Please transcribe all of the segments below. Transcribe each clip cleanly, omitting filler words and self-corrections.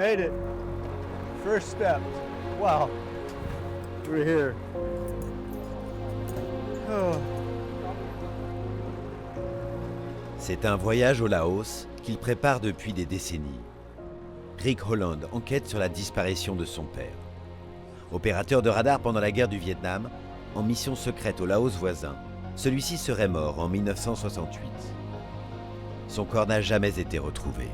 made it. First step. Wow. We're here. Oh. C'est un voyage au Laos qu'il prépare depuis des décennies. Rick Holland enquête sur la disparition de son père. Opérateur de radar pendant la guerre du Vietnam, en mission secrète au Laos voisin, celui-ci serait mort en 1968. Son corps n'a jamais été retrouvé.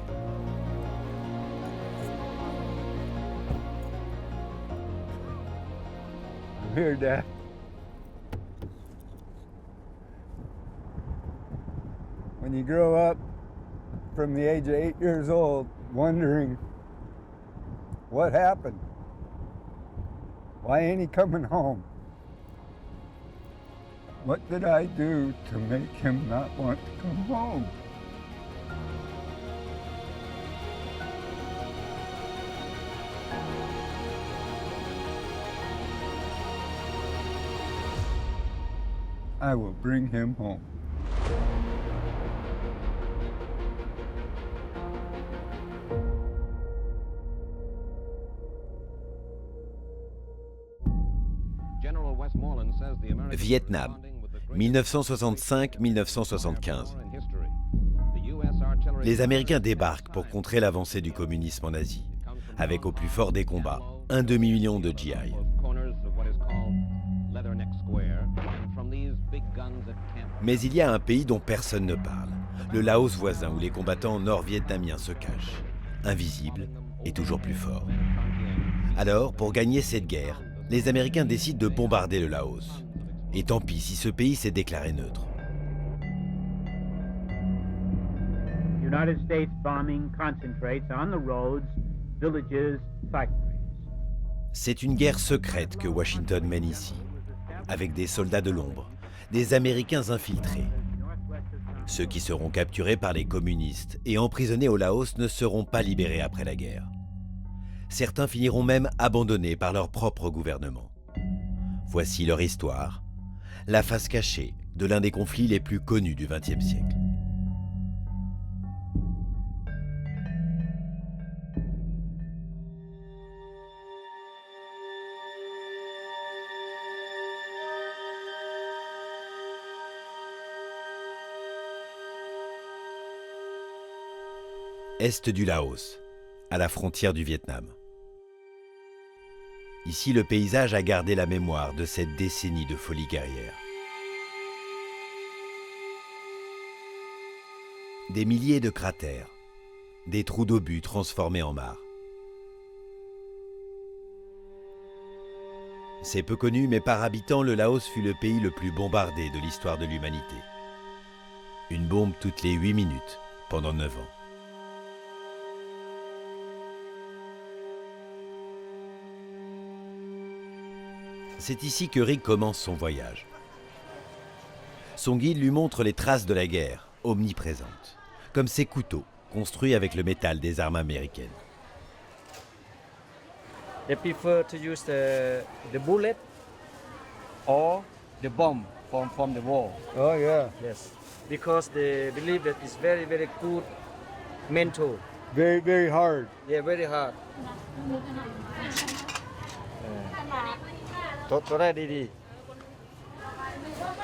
I'm here, Dad. When you grow up from the age of 8 years old, wondering what happened, why ain't he coming home? What did I do to make him not want to come home? I will bring him home. Vietnam, 1965-1975. Les Américains débarquent pour contrer l'avancée du communisme en Asie, avec au plus fort des combats, un demi-million de GI. Mais il y a un pays dont personne ne parle, le Laos voisin où les combattants nord-vietnamiens se cachent, invisibles et toujours plus forts. Alors, pour gagner cette guerre, les Américains décident de bombarder le Laos. Et tant pis si ce pays s'est déclaré neutre. United States bombing concentrates on the roads, villages, factories. C'est une guerre secrète que Washington mène ici, avec des soldats de l'ombre, des Américains infiltrés. Ceux qui seront capturés par les communistes et emprisonnés au Laos ne seront pas libérés après la guerre. Certains finiront même abandonnés par leur propre gouvernement. Voici leur histoire, la face cachée de l'un des conflits les plus connus du XXe siècle. Est du Laos, à la frontière du Vietnam. Ici, le paysage a gardé la mémoire de cette décennie de folie guerrière. Des milliers de cratères, des trous d'obus transformés en mares. C'est peu connu, mais par habitant, le Laos fut le pays le plus bombardé de l'histoire de l'humanité. Une bombe toutes les 8 minutes, pendant 9 ans. C'est ici que Rick commence son voyage. Son guide lui montre les traces de la guerre, omniprésentes, comme ces couteaux construits avec le métal des armes américaines. They prefer to use the bullet or the bomb from the war. Oh, yeah. Yes, because they believe that it's very, very good mental. Very, very hard. Yeah, very hard.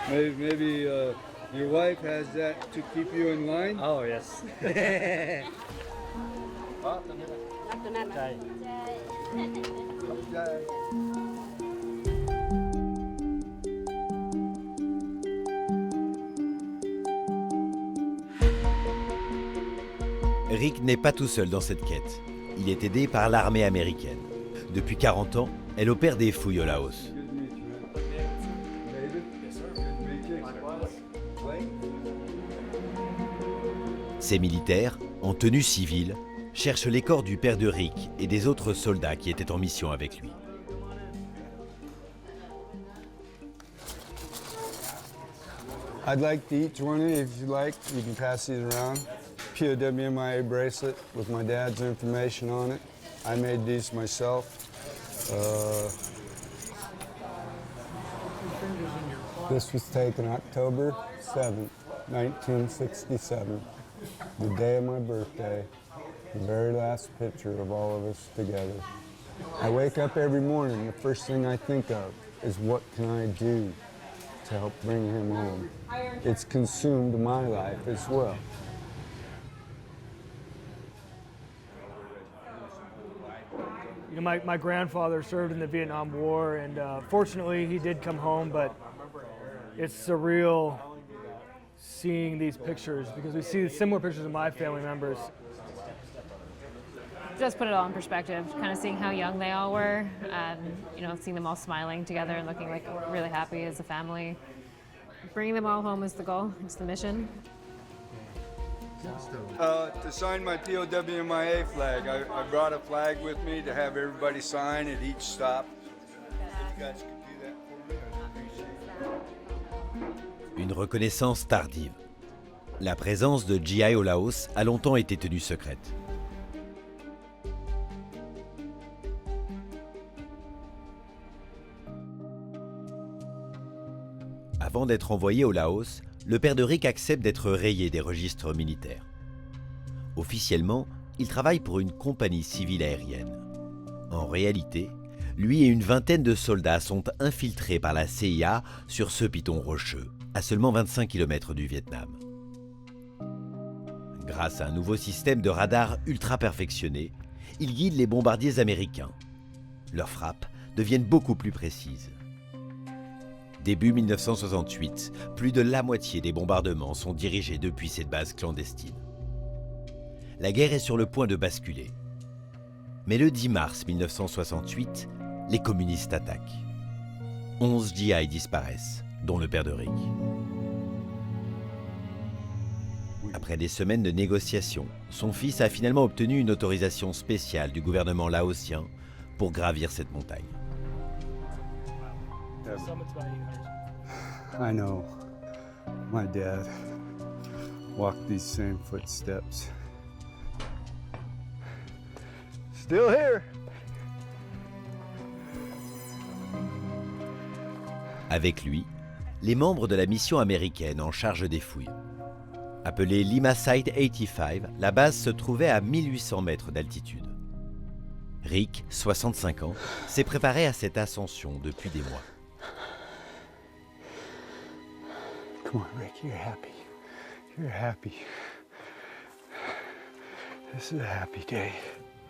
Maybe your wife has that to keep you in line? Oh, yes. Rick n'est pas tout seul dans cette quête. Il est aidé par l'armée américaine. Depuis 40 ans, elle opère des fouilles au Laos. Ces militaires, en tenue civile, cherchent les corps du père de Rick et des autres soldats qui étaient en mission avec lui. I'd like to each one of you, if you like, you can pass these around. POWMIA bracelet with my dad's information on it. I made these myself. This was taken October 7th, 1967, the day of my birthday. The very last picture of all of us together. I wake up every morning, the first thing I think of is what can I do to help bring him home. It's consumed my life as well. You know, my grandfather served in the Vietnam War, and fortunately he did come home, but it's surreal seeing these pictures because we see similar pictures of my family members. It does put it all in perspective, kind of seeing how young they all were, and you know, seeing them all smiling together and looking like really happy as a family. Bringing them all home is the goal, it's the mission. To sign my POWMIA flag, I brought a flag with me to have everybody sign at each stop. If you guys could do that for me, I'd appreciate it. Une reconnaissance tardive. La présence de GI au Laos a longtemps été tenue secrète. Avant d'être envoyé au Laos, le père de Rick accepte d'être rayé des registres militaires. Officiellement, il travaille pour une compagnie civile aérienne. En réalité, lui et une vingtaine de soldats sont infiltrés par la CIA sur ce piton rocheux, à seulement 25 km du Vietnam. Grâce à un nouveau système de radar ultra perfectionné, ils guident les bombardiers américains. Leurs frappes deviennent beaucoup plus précises. Début 1968, plus de la moitié des bombardements sont dirigés depuis cette base clandestine. La guerre est sur le point de basculer. Mais le 10 mars 1968, les communistes attaquent. 11 GI disparaissent, dont le père de Rick. Après des semaines de négociations, son fils a finalement obtenu une autorisation spéciale du gouvernement laotien pour gravir cette montagne. I know. My dad walked these same footsteps. Still here. Avec lui, les membres de la mission américaine en charge des fouilles. Appelée Lima Site 85, la base se trouvait à 1800 mètres d'altitude. Rick, 65 ans, s'est préparé à cette ascension depuis des mois. Come on, Rick, you're happy. You're happy. This is a happy day.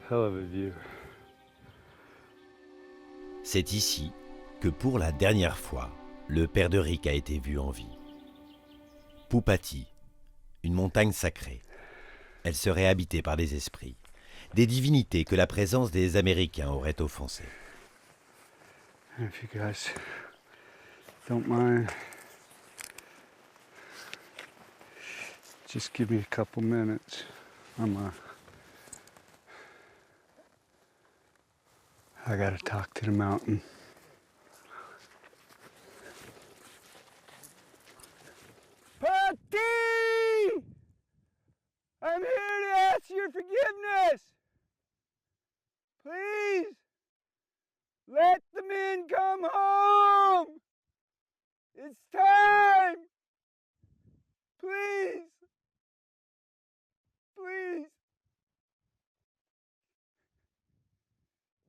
Hell of a view. C'est ici que pour la dernière fois, le père de Rick a été vu en vie. Pupati, une montagne sacrée. Elle serait habitée par des esprits, des divinités que la présence des Américains aurait offensées. If you guys don't mind, just give me a couple minutes. I gotta talk to the mountain. Pati! I'm here to ask your forgiveness. Please, let the men come home. It's time. Please. Please.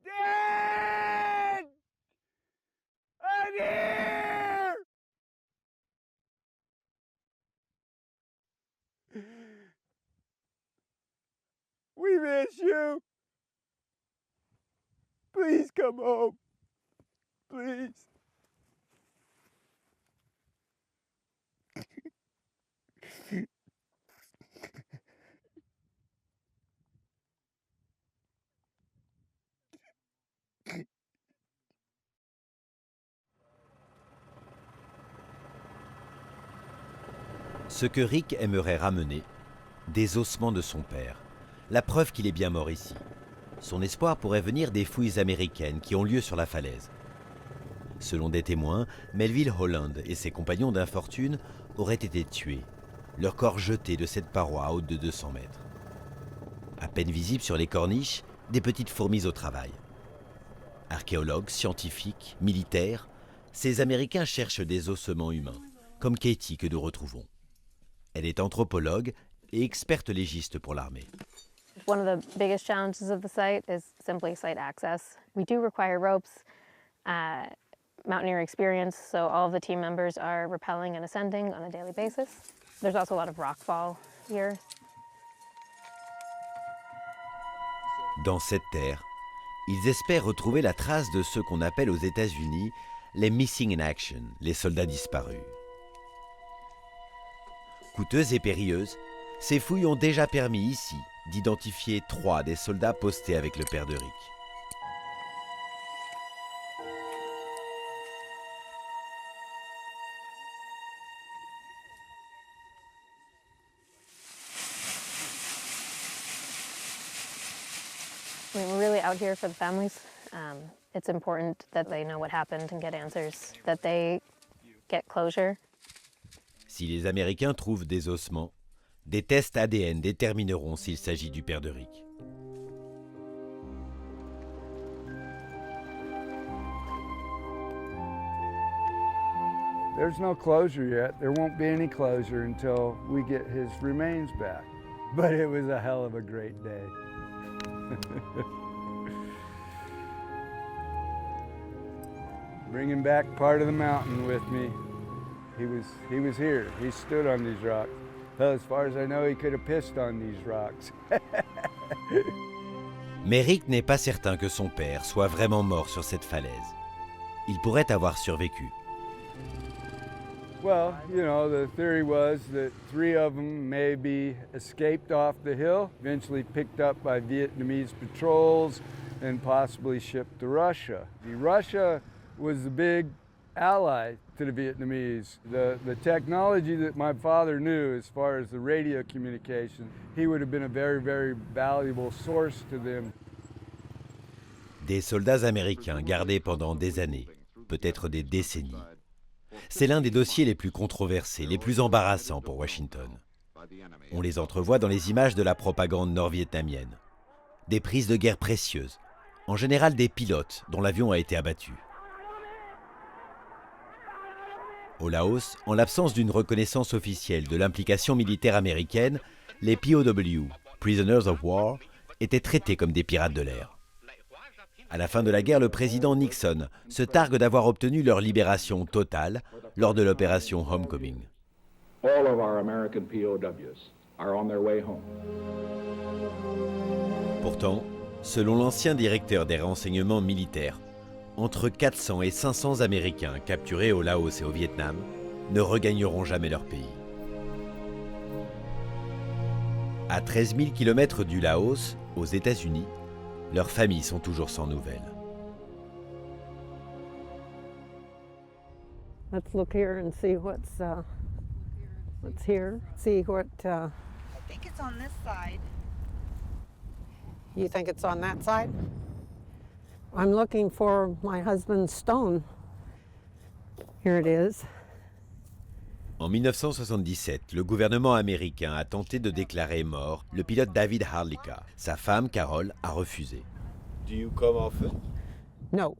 Dad! I'm here! We miss you. Please come home. Please. Ce que Rick aimerait ramener, des ossements de son père, la preuve qu'il est bien mort ici. Son espoir pourrait venir des fouilles américaines qui ont lieu sur la falaise. Selon des témoins, Melville Holland et ses compagnons d'infortune auraient été tués, leurs corps jetés de cette paroi haute de 200 mètres. À peine visibles sur les corniches, des petites fourmis au travail. Archéologues, scientifiques, militaires, ces Américains cherchent des ossements humains, comme Katie que nous retrouvons. Elle est anthropologue et experte légiste pour l'armée. One of the biggest challenges of the site is simply site access. We do require ropes, mountaineer experience, so all of the team members are rappelling and ascending on a daily basis. There's also a lot of rockfall here. Dans cette terre, ils espèrent retrouver la trace de ceux qu'on appelle aux États-Unis les Missing in Action, les soldats disparus. Coûteuses et périlleuses, ces fouilles ont déjà permis ici d'identifier 3 des soldats postés avec le père de Rick. I mean, we're really out here for the families. It's important that they know what happened and get answers, that they get closure. Si les Américains trouvent des ossements, des tests ADN détermineront s'il s'agit du père de Rick. There's no closure yet. There won't be any closure until we get his remains back. But it was a hell of a great day. Bringing back part of the mountain with me. He was here. He stood on these rocks. Well, as far as I know, he could have pissed on these rocks. Mais Rick n'est pas certain que son père soit vraiment mort sur cette falaise. Il pourrait avoir survécu. Well, you know, the theory was that 3 of them maybe escaped off the hill, eventually picked up by Vietnamese patrols, and possibly shipped to Russia. Russia was the big ally to the Vietnamese. The technology that my father knew as far as the radio communication, he would have been a very, very valuable source to them. Des soldats américains gardés pendant des années, peut-être des décennies. C'est l'un des dossiers les plus controversés, les plus embarrassants pour Washington. On les entrevoit dans les images de la propagande nord-vietnamienne. Des prises de guerre précieuses, en général des pilotes dont l'avion a été abattu. Au Laos, en l'absence d'une reconnaissance officielle de l'implication militaire américaine, les POW, Prisoners of War, étaient traités comme des pirates de l'air. À la fin de la guerre, le président Nixon se targue d'avoir obtenu leur libération totale lors de l'opération Homecoming. All of our American POWs are on their way home. Pourtant, selon l'ancien directeur des renseignements militaires, entre 400 et 500 Américains capturés au Laos et au Vietnam ne regagneront jamais leur pays. À 13 000 km du Laos, aux États-Unis, leurs familles sont toujours sans nouvelles. Let's look here and see what's here. See what. I think it's on this side. You think it's on that side? I'm looking for my husband's stone. Here it is. En 1977, le gouvernement américain a tenté de déclarer mort le pilote David Hardlicka. Sa femme, Carol, a refusé. Do you come often? No.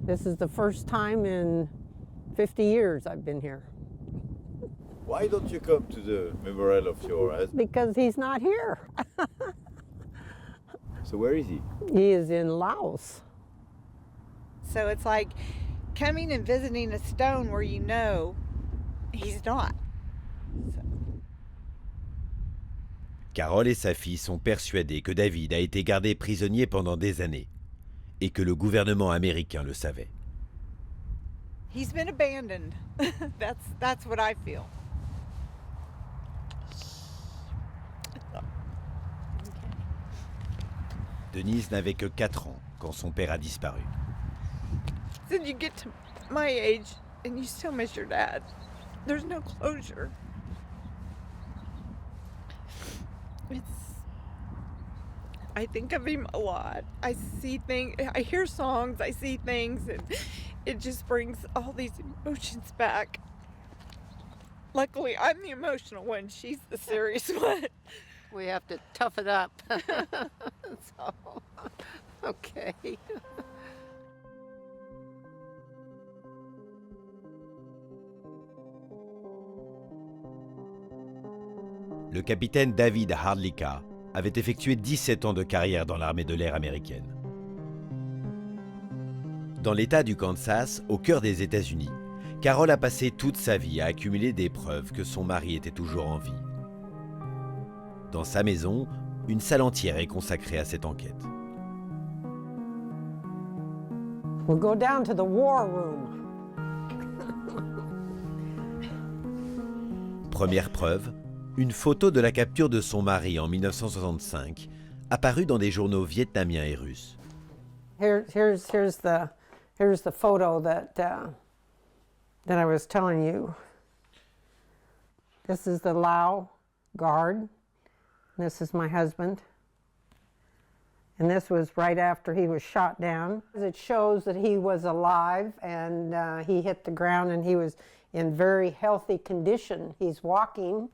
This is the first time in 50 years I've been here. Why don't you come to the memorial of your husband? Because he's not here. So where is he? He is in Laos. So it's like coming and visiting a stone where you know he's not. Carol et sa fille sont persuadées que David a été gardé prisonnier pendant des années et que le gouvernement américain le savait. He's been abandoned. That's what I feel. Denise n'avait que 4 ans quand son père a disparu. Then you get to my age and you still miss your dad. There's no closure. I think of him a lot. I see things, I hear songs, I see things, and it just brings all these emotions back. Luckily, I'm the emotional one. She's the serious one. We have to tough it up. So, okay. Le capitaine David Hardlicka avait effectué 17 ans de carrière dans l'armée de l'air américaine. Dans l'État du Kansas, au cœur des États-Unis, Carol a passé toute sa vie à accumuler des preuves que son mari était toujours en vie. Dans sa maison, une salle entière est consacrée à cette enquête. We'll go down to the war room. Première preuve, une photo de la capture de son mari en 1965, apparue dans des journaux vietnamiens et russes. Here's the photo that I was telling you. This is the Lao Guard. This is my husband. And this was right after he was shot down. It shows that he was alive and he hit the ground and he was in very healthy condition. He's walking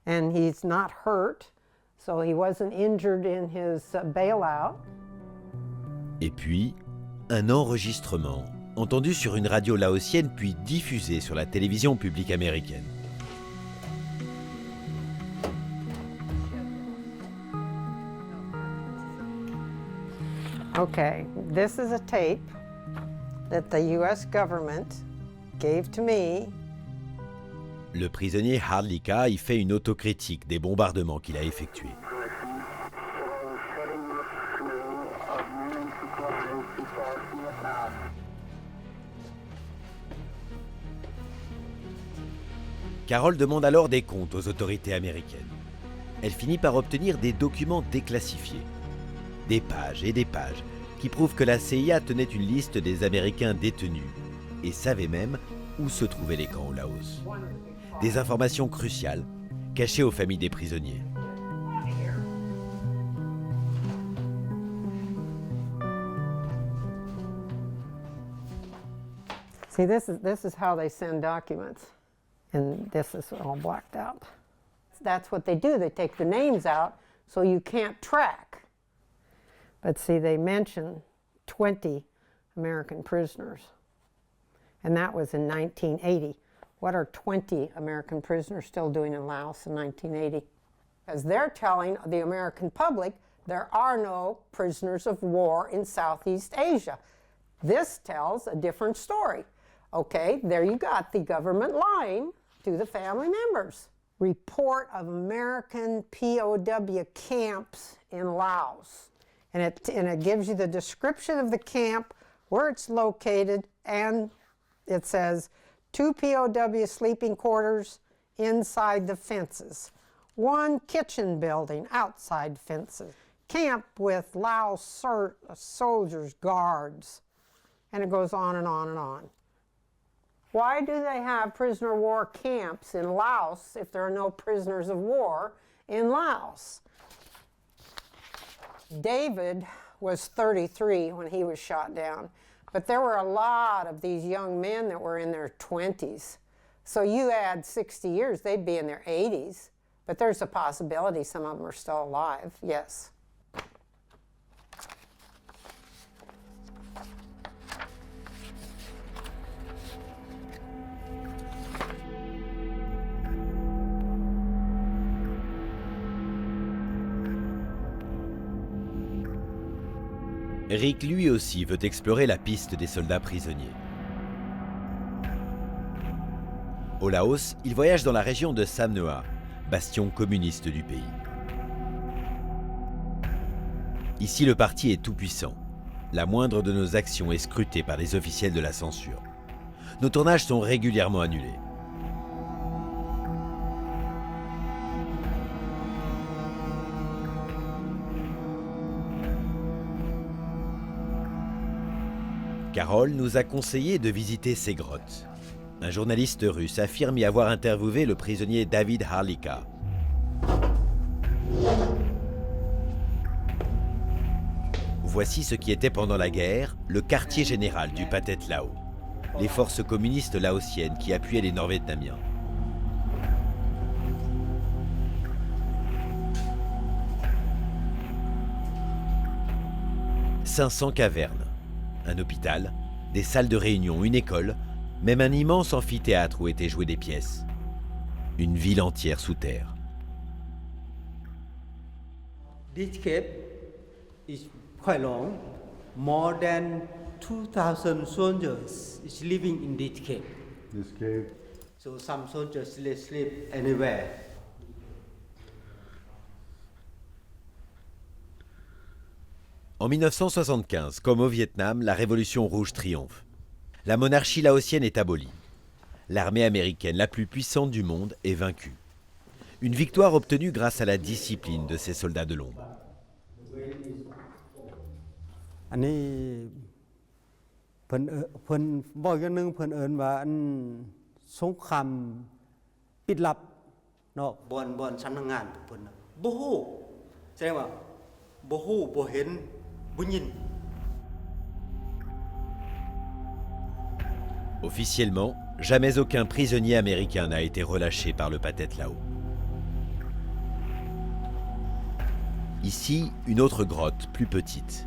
and he's not hurt, so he wasn't injured in his bailout. Et puis, un enregistrement, entendu sur une radio laotienne puis diffusé sur la télévision publique américaine. Okay, this is a tape that the US government gave to me. Le prisonnier Harlika y fait une autocritique des bombardements qu'il a effectués. Carol demande alors des comptes aux autorités américaines. Elle finit par obtenir des documents déclassifiés. Des pages et des pages qui prouvent que la CIA tenait une liste des Américains détenus et savait même où se trouvaient les camps au Laos. Des informations cruciales cachées aux familles des prisonniers. See, this is how they send documents, and this is all blacked out. That's what they do. They take the names out so you can't track. But see, they mention 20 American prisoners, and that was in 1980. What are 20 American prisoners still doing in Laos in 1980? Because they're telling the American public there are no prisoners of war in Southeast Asia. This tells a different story. Okay, there you got the government lying to the family members. Report of American POW camps in Laos. And it gives you the description of the camp, where it's located, and it says 2 POW sleeping quarters inside the fences, 1 kitchen building outside fences, camp with Laos soldiers, guards, and it goes on and on and on. Why do they have prisoner of war camps in Laos if there are no prisoners of war in Laos? David was 33 when he was shot down, but there were a lot of these young men that were in their 20s. So you add 60 years, they'd be in their 80s, but there's a possibility some of them are still alive, yes. Rick, lui aussi, veut explorer la piste des soldats prisonniers. Au Laos, il voyage dans la région de Samnoa, bastion communiste du pays. Ici, le parti est tout-puissant. La moindre de nos actions est scrutée par les officiels de la censure. Nos tournages sont régulièrement annulés. Carol nous a conseillé de visiter ces grottes. Un journaliste russe affirme y avoir interviewé le prisonnier David Harlika. Voici ce qui était pendant la guerre le quartier général du Pathet Lao, les forces communistes laotiennes qui appuyaient les Nord-Vietnamiens. « 500 cavernes, un hôpital, des salles de réunion, une école, même un immense amphithéâtre où étaient jouées des pièces. Une ville entière sous terre. » This cave is quite long. More than 2,000 soldiers is living in this cave. This cave? So some soldiers sleep anywhere. En 1975, comme au Vietnam, la Révolution rouge triomphe. La monarchie laotienne est abolie. L'armée américaine la plus puissante du monde est vaincue. Une victoire obtenue grâce à la discipline de ces soldats de l'ombre. อันนี้เพิ่นบอกอย่างหนึงเพิ่นเอิ้นว่าอันสงครามปิดลับเนาะบ่อนสำนักงานเพิ่นน่ะบ่ฮู้แสดงว่าบ่ฮู้บ่เห็นบ่ยิน Officiellement, jamais aucun prisonnier américain n'a été relâché par le Pathet Lao. Ici, une autre grotte, plus petite.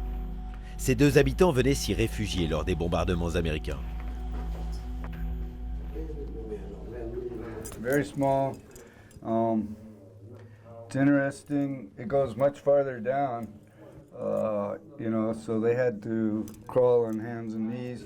Ces deux habitants venaient s'y réfugier lors des bombardements américains. Very small. It's interesting. It goes much farther down, so they had to crawl on hands and knees.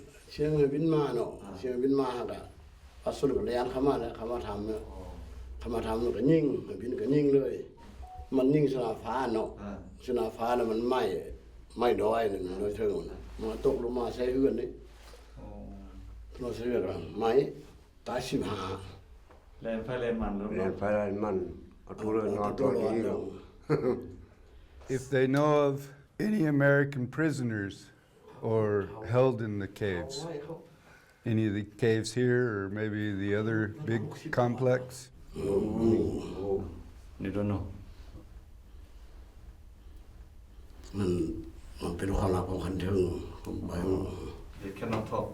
If they know of any American prisoners or held in the caves, any of the caves here or maybe the other big complex? You don't know. They cannot talk.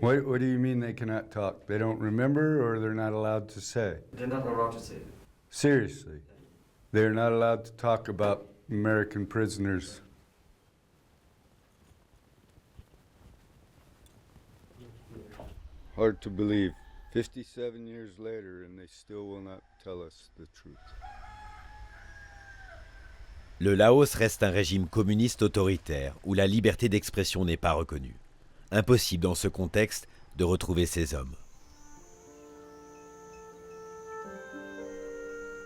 What do you mean they cannot talk? They don't remember or they're not allowed to say? They're not allowed to say. Seriously? They're not allowed to talk about American prisoners? Hard to believe. 57 years later and they still will not tell us the truth. Le Laos reste un régime communiste autoritaire où la liberté d'expression n'est pas reconnue. Impossible dans ce contexte de retrouver ces hommes.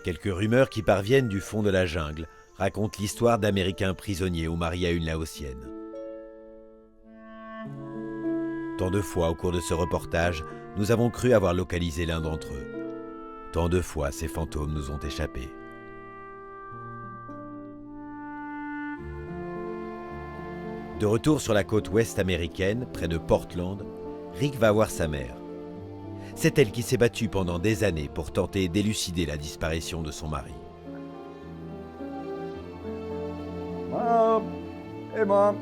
Quelques rumeurs qui parviennent du fond de la jungle racontent l'histoire d'Américains prisonniers ou mariés à une Laotienne. Tant de fois au cours de ce reportage, nous avons cru avoir localisé l'un d'entre eux. Tant de fois ces fantômes nous ont échappé. De retour sur la côte ouest américaine, près de Portland, Rick va voir sa mère. C'est elle qui s'est battue pendant des années pour tenter d'élucider la disparition de son mari. Mom! Hey, Mom!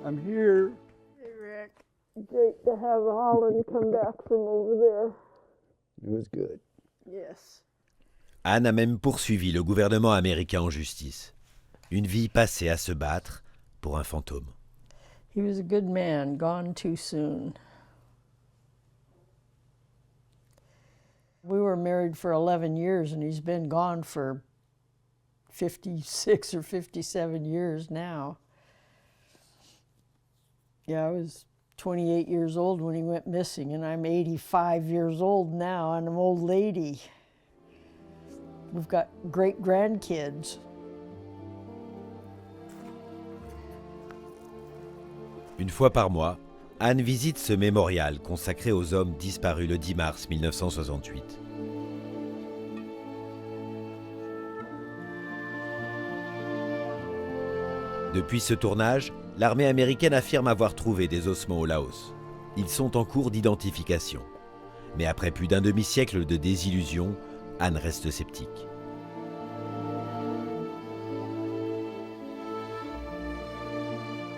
I'm here. Hey, Rick. Great to have Holland come back from over there. It was good. Yes. Anne a même poursuivi le gouvernement américain en justice. Une vie passée à se battre pour un fantôme. He was a good man, gone too soon. We were married for 11 years and he's been gone for 56 or 57 years now. Yeah, I was 28 years old when he went missing and I'm 85 years old now and I'm an old lady. We've got great grandkids. Une fois par mois, Anne visite ce mémorial consacré aux hommes disparus le 10 mars 1968. Depuis ce tournage, l'armée américaine affirme avoir trouvé des ossements au Laos. Ils sont en cours d'identification. Mais après plus d'un demi-siècle de désillusion, Anne reste sceptique.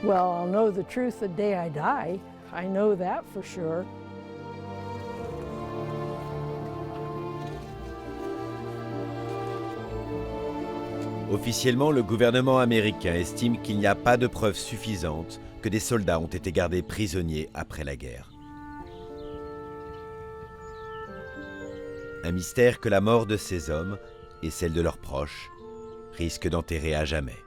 Well, I'll know the truth the day I die. I know that for sure. Officiellement, le gouvernement américain estime qu'il n'y a pas de preuves suffisantes que des soldats ont été gardés prisonniers après la guerre. Un mystère que la mort de ces hommes et celle de leurs proches risque d'enterrer à jamais